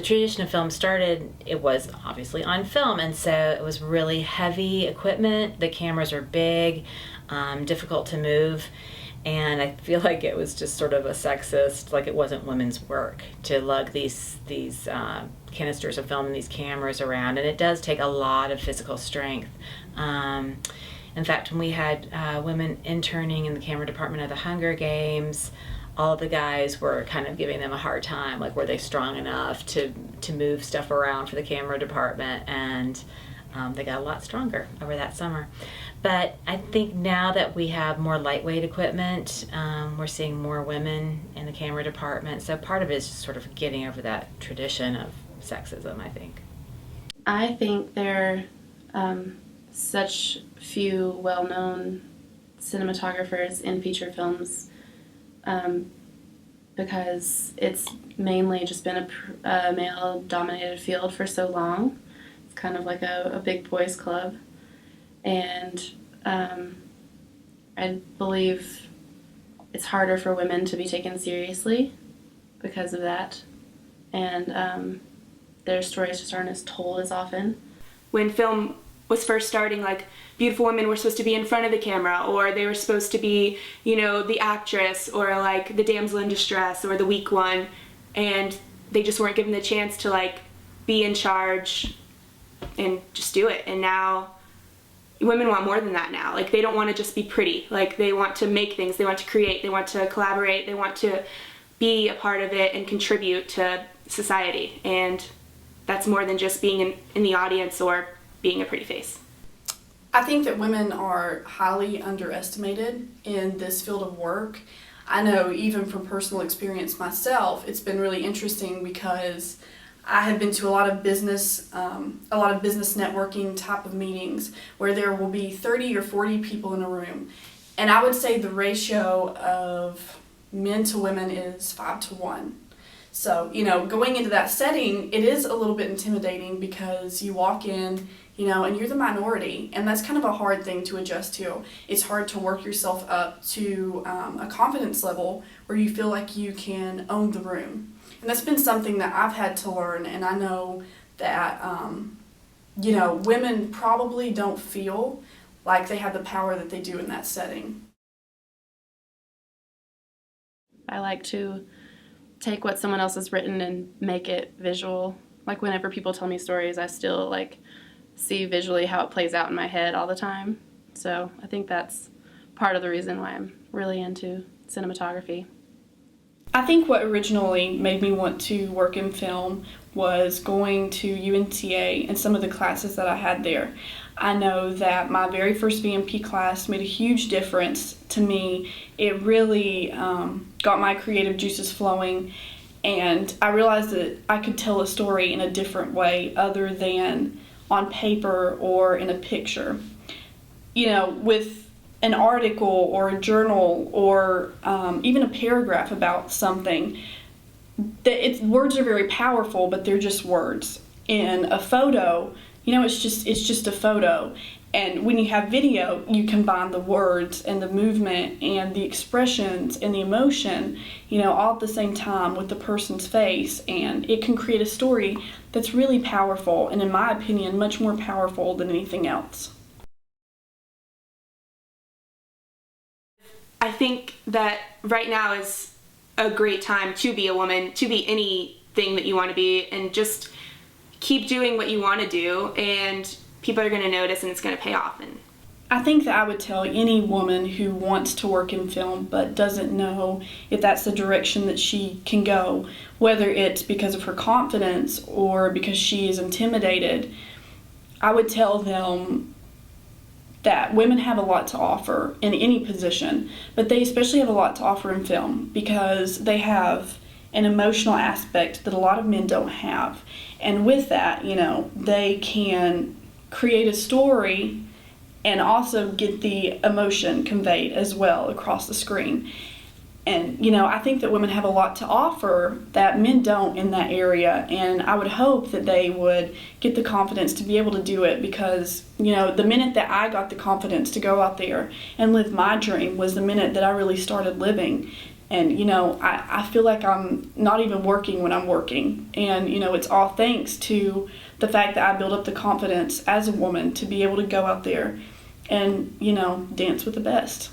tradition of film started, it was obviously on film, and so it was really heavy equipment. The cameras were big, difficult to move, and I feel like it was just sort of a sexist, like it wasn't women's work to lug these canisters of film and these cameras around, and it does take a lot of physical strength. In fact, when we had women interning in the camera department of the Hunger Games, all of the guys were kind of giving them a hard time, like were they strong enough to move stuff around for the camera department, and they got a lot stronger over that summer. But I think now that we have more lightweight equipment, we're seeing more women in the camera department, so part of it is just sort of getting over that tradition of sexism, I think. I think there are such few well-known cinematographers in feature films because it's mainly just been a male-dominated field for so long. It's kind of like a big boys club. And I believe it's harder for women to be taken seriously because of that. And their stories just aren't as told as often. When film was first starting, like, beautiful women were supposed to be in front of the camera, or they were supposed to be, you know, the actress, or like the damsel in distress, or the weak one, and they just weren't given the chance to like be in charge and just do it. And now women want more than that now. Like, they don't want to just be pretty. Like, they want to make things, they want to create, they want to collaborate, they want to be a part of it and contribute to society. And that's more than just being in the audience or being a pretty face. I think that women are highly underestimated in this field of work. I know even from personal experience myself, it's been really interesting because I have been to a lot of business networking type of meetings where there will be 30 or 40 people in a room. And I would say the ratio of men to women is 5-1. So, you know, going into that setting, it is a little bit intimidating because you walk in, you know, and you're the minority, and that's kind of a hard thing to adjust to. It's hard to work yourself up to a confidence level where you feel like you can own the room. And that's been something that I've had to learn, and I know that, you know, women probably don't feel like they have the power that they do in that setting. I like to take what someone else has written and make it visual. Like, whenever people tell me stories, I still like see visually how it plays out in my head all the time. So I think that's part of the reason why I'm really into cinematography. I think what originally made me want to work in film was going to UNCA and some of the classes that I had there. I know that my very first VMP class made a huge difference to me. It really got my creative juices flowing, and I realized that I could tell a story in a different way other than on paper or in a picture. You know, with an article or a journal or even a paragraph about something, words are very powerful, but they're just words. In a photo, you know, it's just a photo. And when you have video, you combine the words and the movement and the expressions and the emotion, you know, all at the same time with the person's face, and it can create a story that's really powerful, and in my opinion, much more powerful than anything else. I think that right now is a great time to be a woman, to be anything that you want to be, and just keep doing what you want to do, and people are going to notice, and it's going to pay off. And I think that I would tell any woman who wants to work in film but doesn't know if that's the direction that she can go, whether it's because of her confidence or because she is intimidated, I would tell them that women have a lot to offer in any position, but they especially have a lot to offer in film because they have an emotional aspect that a lot of men don't have. And with that, you know, they can create a story and also get the emotion conveyed as well across the screen. And, you know, I think that women have a lot to offer that men don't in that area, and I would hope that they would get the confidence to be able to do it because, you know, the minute that I got the confidence to go out there and live my dream was the minute that I really started living. And, you know, I feel like I'm not even working when I'm working. And, you know, it's all thanks to the fact that I built up the confidence as a woman to be able to go out there and, you know, dance with the best.